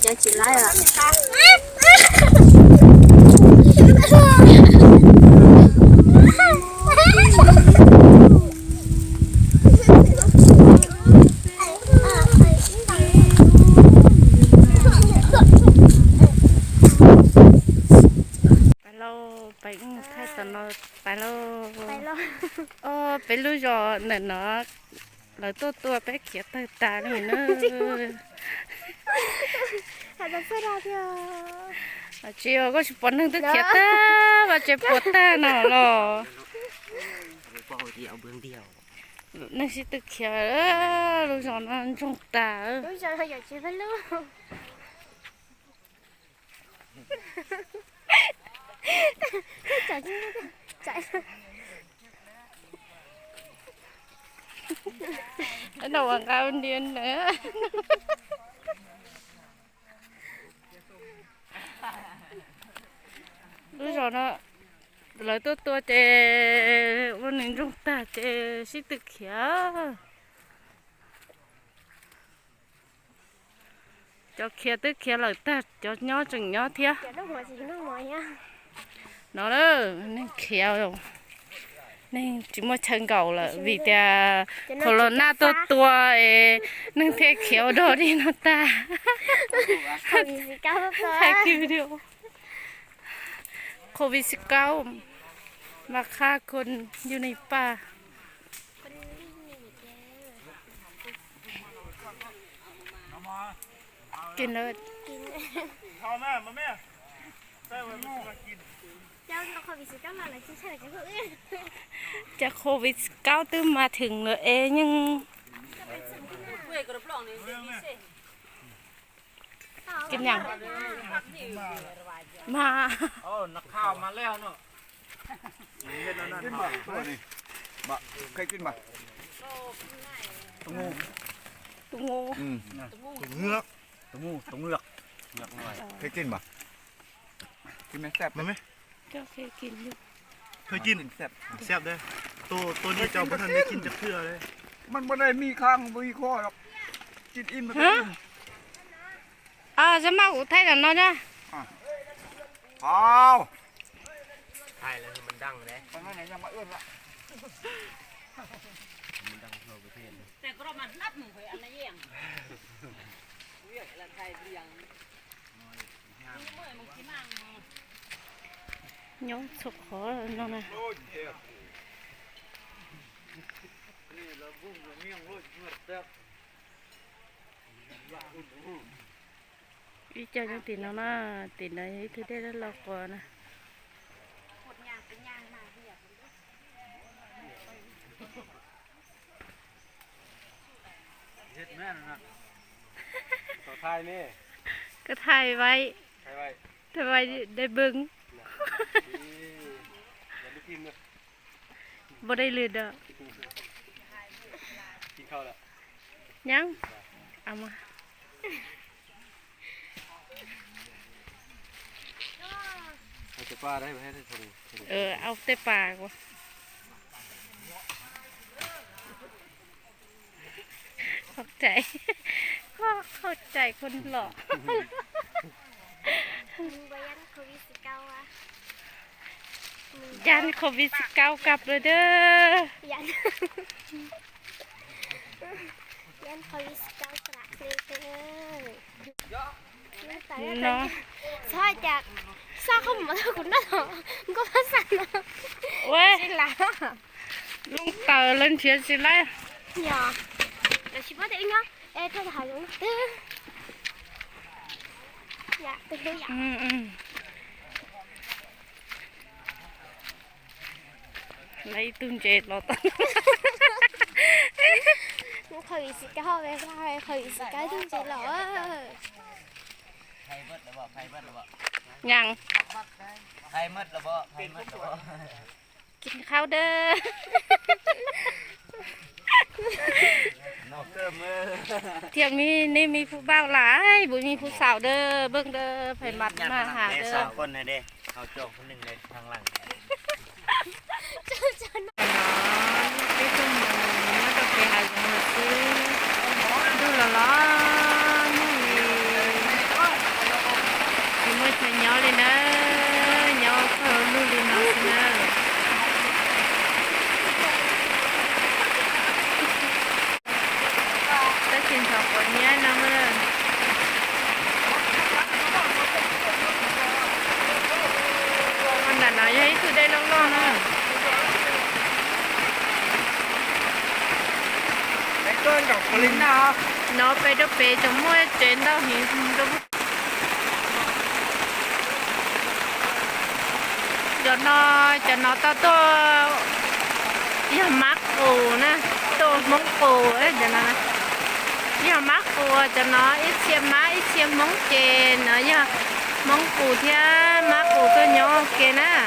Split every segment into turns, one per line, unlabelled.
cho chị lại à
phải thay tận nó phải lo phải lưu rõ nè nó là tôi phải kia tay ta này nữa
ada pernah dia
chiều có chụp bắn hưng tức kia ta và chụp bột ta nó lo nó sẽ tức kia lưu rõ nó trong ta
lưu rõ hơi chỉ phải lưu chạy chạy
ở đâu ăn cao điên nữa lúc rồi nó lời tôi chơiวันนี้chúng ta chơi sĩ tử khía cho khía tử khía lời ta cho nhỏ chừng nhỏ thía nó đó nên khía rồi nên chỉ mới chân cầu là vì ta corona tôi nên thế khía đồ đi nó ta hay kêu điều Covid-19 มาฆ่าคนอยู่ในป่ากินเลย
ทอแม่มาแม่ได้ไว้มากิน
เจ้าโควิด19มาแล้วใช่ไหม
จะโควิด19ตื้มมาถึงเลยยังกินยังมา
นักข่าวมาแล้วเนาะ
กินบ่บ่ใครกินบ่
ตุ้งงู
เงือกตุ้งเงือกหน่อยเคยกินบ่กินไหมแซ่บไหม
เจ้าเคยกินอยู่
เคยกินแซ่บได้ตัวนี้เจ้าพระท่านได้กินจากเพื่อเลย
มันไม่ได้มีข้างมีข้อหรอกกินอิ่มมันกิน
จะมาอุทัยกันเนาะจ้ะ
ใช่แล้วมันดังเลย
ตอนนั้นยังมาเอื้อนละ
มันดังทั่วประเทศ
แต่ก็มันนับหนึ่งคนอะไรอย่างเรียกอะไรไทยเรียงเมื่อมึงกินมั่ง
ย้อนสุกขอเนาะนะวิจัยยังติดแล้วนะติดอะไรที่ได้แล้วเราก่อนนะ
เฮ็ดแม่นะต่อท้ายนี่
ก็ถ่ายไว้ได้เบิ้งบ่ได้เลยดอก
กินข้าวแล้ว
ยังเอามา
เอาแต่ปลาได้ไหมให้ทง
เอาแต่ปลากว่าเข้าใจคนหล่อยันโควิด19กลับเลยเด้อ
ยันโควิด19กลับเลยเด้อเนาะใช่จากsao không mở được nó không có phát sạch nữa
ôi
là
lung tờ lên phía dưới lại
nhờ để chị bắt đi nhá ê thôi thả xuống dạ tôi hiểu dạ
lấy tương chết nó tao
nó khởi xịt cao về sao khởi xịt cái tương chết lỏ
ยัง
ใครมืดระเบ้อใครมืดระเบ้อ
กินข้าวเด้อเที่ยงนี้นี่มีผู้บ่าวหลายบุมีผู้สาวเด้อเบิ่งเด้อไผมัดมาหาเด้อ
3คนนะเด้เขาโจกคนหนึ่งเลยทางหลัง
ไปตรงนี้แล้วก็ไปหาซื้อดูละล้อนี่
đọc có linh nào
nó phải đâu phải trong mỗi chuyện đâu thì đâu cho nó to giờ mắc cù nè to móng cù ấy cho nó giờ mắc cù cho nó ít xem móng chè nữa giờ móng cù thì mắc cù to nhỏ kia nè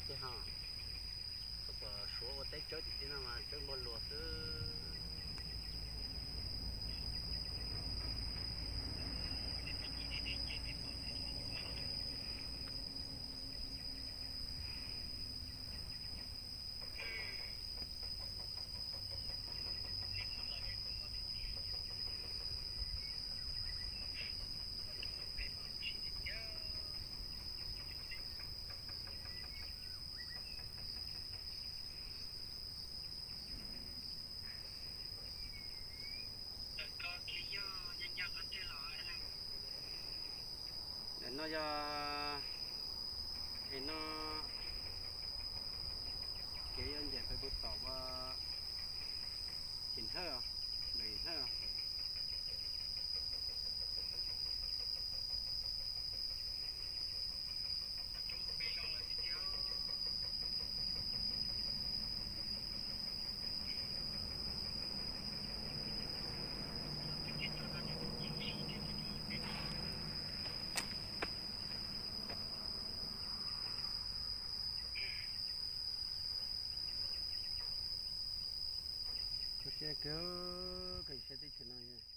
thì hả có số tới chơi thì nó mà chơi một lúa thứ nó cho thì nó cái anh để phải bút tàu và chỉnh hơi để hơi cái xe tới chỗ này